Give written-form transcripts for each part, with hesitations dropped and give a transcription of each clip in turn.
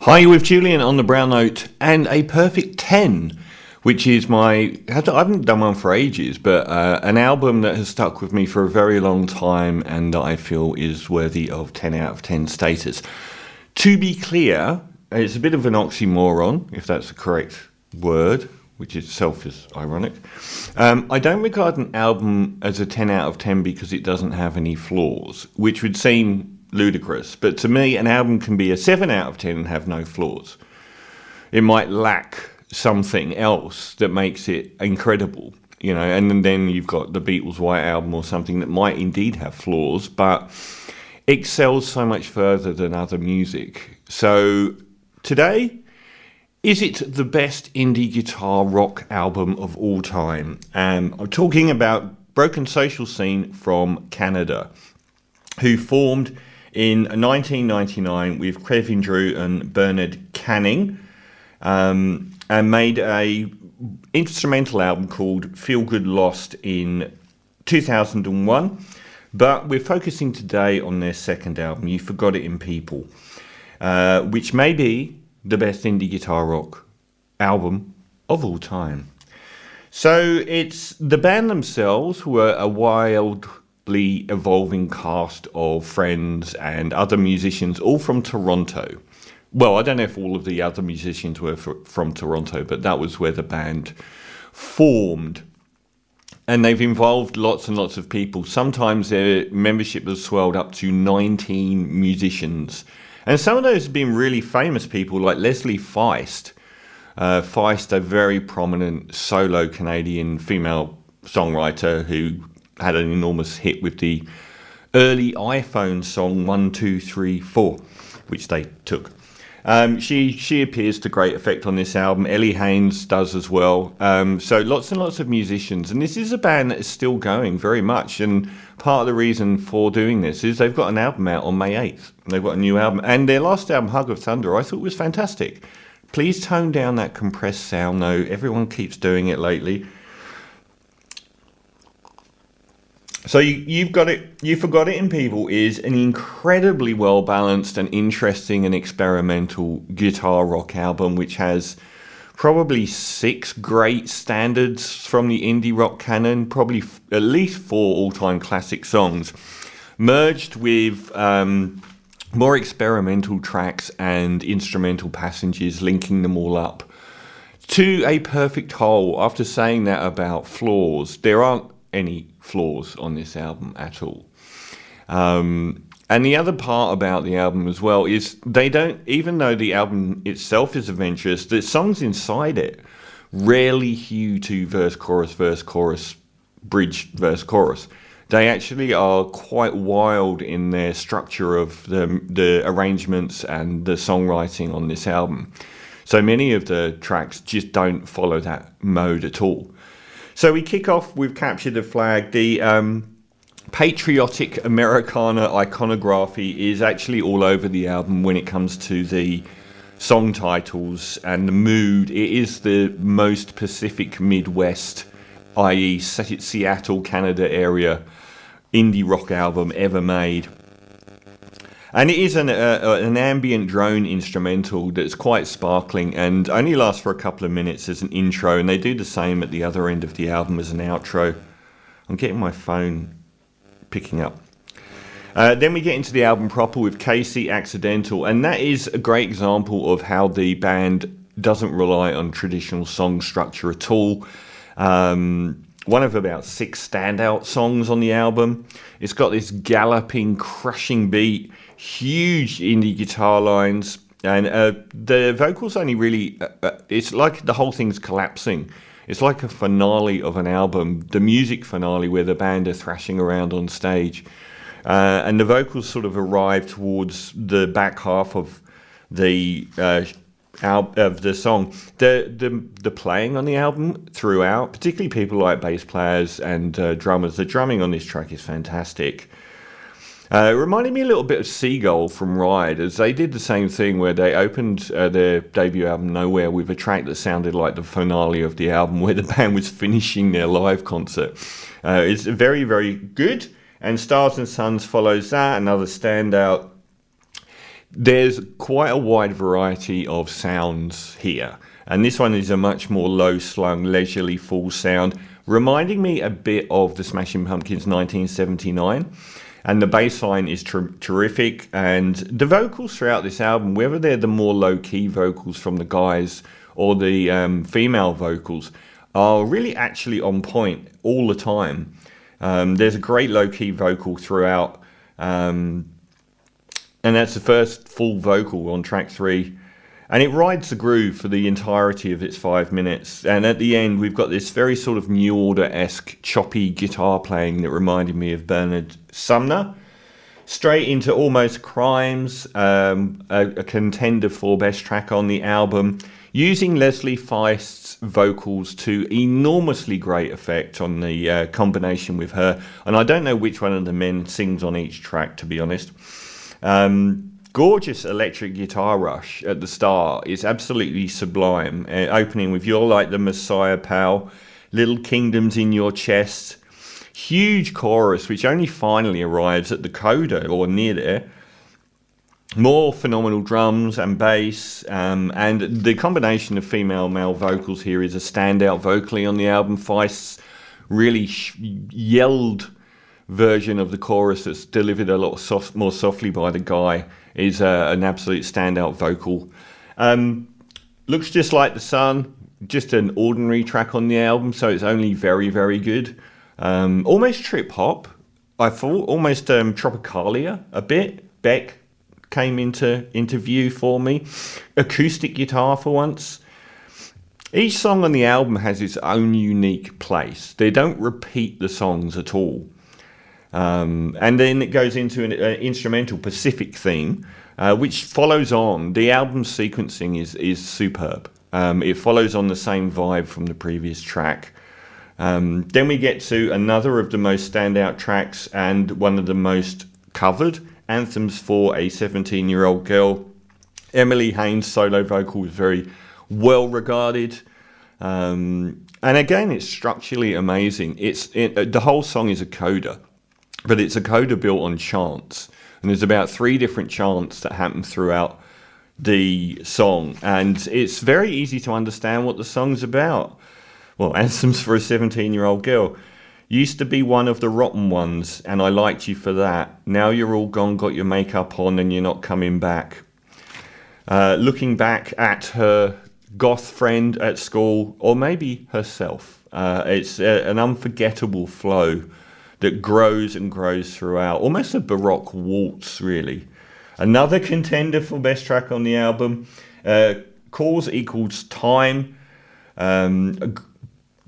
Hi, you're with Julian on the brown note and a perfect 10, which is I haven't done one for ages, but an album that has stuck with me for a very long time and that I feel is worthy of 10 out of 10 status. To be clear, it's a bit of an oxymoron, if that's the correct word, which itself is ironic. I don't regard an album as a 10 out of 10 because it doesn't have any flaws, which would seem ludicrous, but to me an album can be a 7 out of 10 and have no flaws. It might lack something else that makes it incredible, and then you've got the Beatles' White Album or something that might indeed have flaws but excels so much further than other music. So today, is it the best indie guitar rock album of all time? I'm talking about Broken Social Scene from Canada, who formed in 1999 with Kevin Drew and Bernard Canning, and made a instrumental album called Feel Good Lost in 2001. But we're focusing today on their second album, You Forgot It in People, which may be the best indie guitar rock album of all time. So it's the band themselves were a wildly evolving cast of friends and other musicians, all from Toronto. Well, I don't know if all of the other musicians were from Toronto, but that was where the band formed. And they've involved lots and lots of people. Sometimes their membership has swelled up to 19 musicians. And some of those have been really famous people like Leslie Feist. Feist, a very prominent solo Canadian female songwriter who had an enormous hit with the early iPhone song 1, 2, 3, 4, which they took. She appears to great effect on this album. Ellie Haynes does as well. So lots and lots of musicians. And this is a band that is still going very much. And part of the reason for doing this is they've got an album out on May 8th. They've got a new album. And their last album, Hug of Thunder, I thought was fantastic. Please tone down that compressed sound, though. Everyone keeps doing it lately. So You Forgot It in People is an incredibly well-balanced and interesting and experimental guitar rock album, which has probably 6 great standards from the indie rock canon, probably at least 4 all-time classic songs, merged with more experimental tracks and instrumental passages, linking them all up to a perfect whole. After saying that about flaws, there aren't any flaws on this album at all. And the other part about the album as well is they don't, even though the album itself is adventurous, the songs inside it rarely hew to verse, chorus, bridge, verse, chorus. They actually are quite wild in their structure of the arrangements and the songwriting on this album. So many of the tracks just don't follow that mode at all. So we kick off with Capture the Flag. The patriotic Americana iconography is actually all over the album when it comes to the song titles and the mood. It is the most Pacific Midwest, i.e. Seattle, Canada area indie rock album ever made. And it is an ambient drone instrumental that's quite sparkling and only lasts for a couple of minutes as an intro, and they do the same at the other end of the album as an outro. I'm getting my phone picking up. Then we get into the album proper with Casey Accidental, and that is a great example of how the band doesn't rely on traditional song structure at all. One of about 6 standout songs on the album. It's got this galloping, crushing beat, huge indie guitar lines, and the vocals only really, it's like the whole thing's collapsing. It's like a finale of an album, the music finale where the band are thrashing around on stage. And the vocals sort of arrive towards the back half of the song. The playing on the album throughout, particularly people like bass players and drummers, the drumming on this track is fantastic. It reminded me a little bit of Seagull from Ride, as they did the same thing where they opened their debut album Nowhere with a track that sounded like the finale of the album where the band was finishing their live concert. It's very, very good, and Stars and Suns follows that, another standout. There's quite a wide variety of sounds here, and this one is a much more low-slung, leisurely full sound, reminding me a bit of the Smashing Pumpkins' 1979. And the bass line is terrific, and the vocals throughout this album, whether they're the more low-key vocals from the guys or the female vocals, are really actually on point all the time. There's a great low-key vocal throughout, and that's the first full vocal on track 3. And it rides the groove for the entirety of its 5 minutes. And at the end, we've got this very sort of New Order-esque choppy guitar playing that reminded me of Bernard Sumner. Straight into Almost Crimes, a contender for best track on the album, using Leslie Feist's vocals to enormously great effect on the combination with her. And I don't know which one of the men sings on each track, to be honest. Gorgeous electric guitar rush at the start is absolutely sublime. Opening with You're Like the Messiah, Pal, Little Kingdoms in Your Chest. Huge chorus, which only finally arrives at the coda or near there. More phenomenal drums and bass, and the combination of female-male vocals here is a standout vocally on the album. Feist's really yelled version of the chorus that's delivered a lot more softly by the guy is an absolute standout vocal. Looks Just Like the Sun, just an ordinary track on the album, so it's only very, very good. Almost trip hop, I thought, almost Tropicalia a bit. Beck came into view for me. Acoustic guitar for once. Each song on the album has its own unique place. They don't repeat the songs at all. And then it goes into an instrumental Pacific theme, which follows on. The album sequencing is superb. It follows on the same vibe from the previous track. Then we get to another of the most standout tracks and one of the most covered, Anthems for a 17-Year-Old Girl. Emily Haynes' solo vocal is very well regarded. And again, it's structurally amazing. The whole song is a coda. But it's a coda built on chants. And there's about 3 different chants that happen throughout the song. And it's very easy to understand what the song's about. Well, Anthems for a 17-Year-Old Girl. Used to be one of the rotten ones, and I liked you for that. Now you're all gone, got your makeup on, and you're not coming back. Looking back at her goth friend at school, or maybe herself. It's an unforgettable flow that grows and grows throughout. Almost a Baroque waltz, really. Another contender for best track on the album. Cause Equals Time. A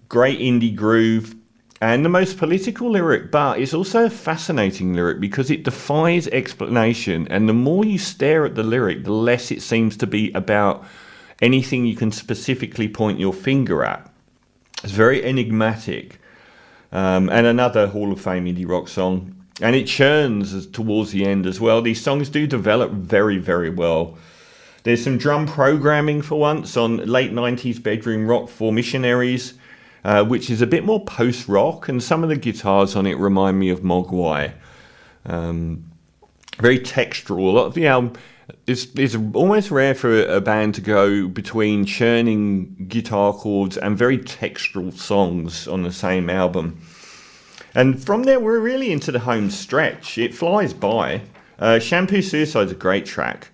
great indie groove. And the most political lyric, but it's also a fascinating lyric because it defies explanation. And the more you stare at the lyric, the less it seems to be about anything you can specifically point your finger at. It's very enigmatic. And another Hall of Fame indie rock song. And it churns towards the end as well. These songs do develop very, very well. There's some drum programming for once on late 90s bedroom rock for Missionaries, which is a bit more post-rock, and some of the guitars on it remind me of Mogwai. Very textural. A lot of the album is almost rare for a band to go between churning guitar chords and very textural songs on the same album. And from there, we're really into the home stretch. It flies by. Shampoo Suicide's a great track.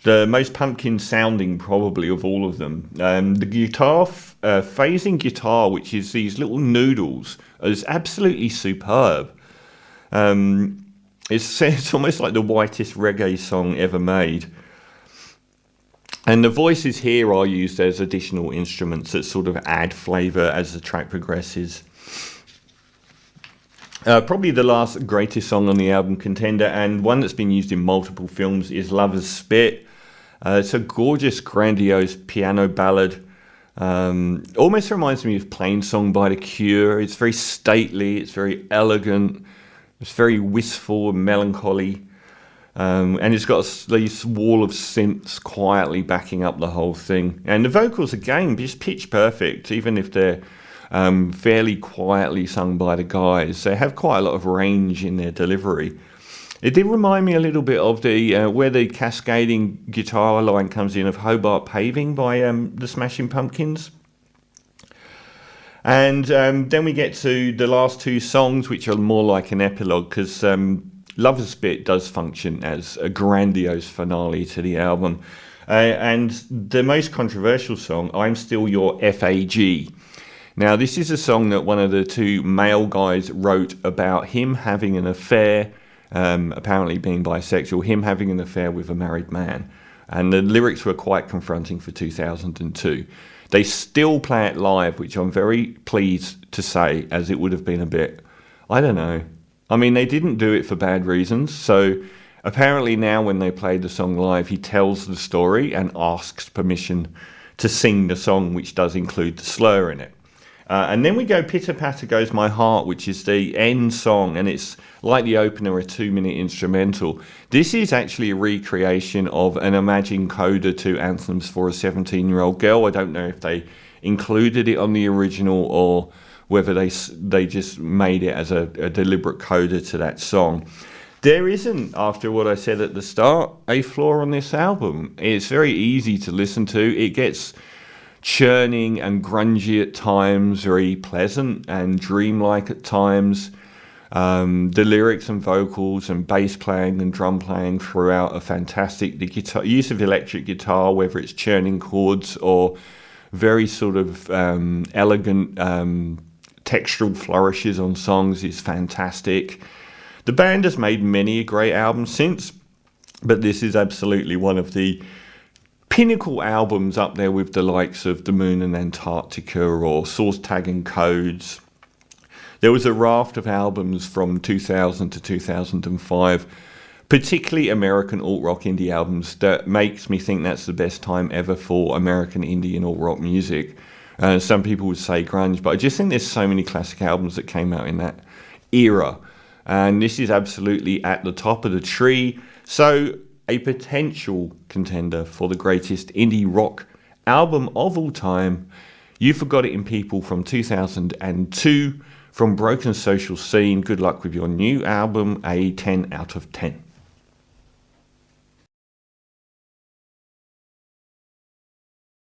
The most pumpkin sounding probably of all of them. The guitar, phasing guitar, which is these little noodles, is absolutely superb. It's almost like the whitest reggae song ever made. And the voices here are used as additional instruments that sort of add flavour as the track progresses. Probably the last greatest song on the album, Contender, and one that's been used in multiple films, is Lover's Spit. It's a gorgeous, grandiose piano ballad. Almost reminds me of Plain Song by The Cure. It's very stately, it's very elegant, it's very wistful and melancholy. And it's got this wall of synths quietly backing up the whole thing. And the vocals, again, just pitch perfect, even if they're fairly quietly sung by the guys. They have quite a lot of range in their delivery. It did remind me a little bit of the where the cascading guitar line comes in of Hobart Paving by the Smashing Pumpkins. And then we get to the last two songs, which are more like an epilogue, because Lover's Bit does function as a grandiose finale to the album. And the most controversial song, I'm Still Your FAG. Now, this is a song that one of the two male guys wrote about him having an affair, apparently being bisexual, him having an affair with a married man. And the lyrics were quite confronting for 2002. They still play it live, which I'm very pleased to say, as it would have been a bit, I don't know. I mean, they didn't do it for bad reasons. So apparently now when they play the song live, he tells the story and asks permission to sing the song, which does include the slur in it. And then we go Pitter Patter Goes My Heart, which is the end song, and it's like the opener, a 2-minute instrumental. This is actually a recreation of an Imagine coda to Anthems for a 17-year-old Girl. I don't know if they included it on the original or whether they just made it as a deliberate coda to that song. There isn't, after what I said at the start, a flaw on this album. It's very easy to listen to. It gets churning and grungy at times, very pleasant and dreamlike at times. The lyrics and vocals and bass playing and drum playing throughout are fantastic. The guitar, use of electric guitar, whether it's churning chords or very sort of elegant textural flourishes on songs, is fantastic. The band has made many a great album since, but this is absolutely one of the pinnacle albums, up there with the likes of The Moon and Antarctica or Source Tag and Codes. There was a raft of albums from 2000 to 2005, particularly American alt-rock indie albums, that makes me think that's the best time ever for American indie and alt-rock music. Some people would say grunge, but I just think there's so many classic albums that came out in that era. And this is absolutely at the top of the tree. So a potential contender for the greatest indie rock album of all time. You Forgot It in People from 2002 from Broken Social Scene. Good luck with your new album, a 10 out of 10.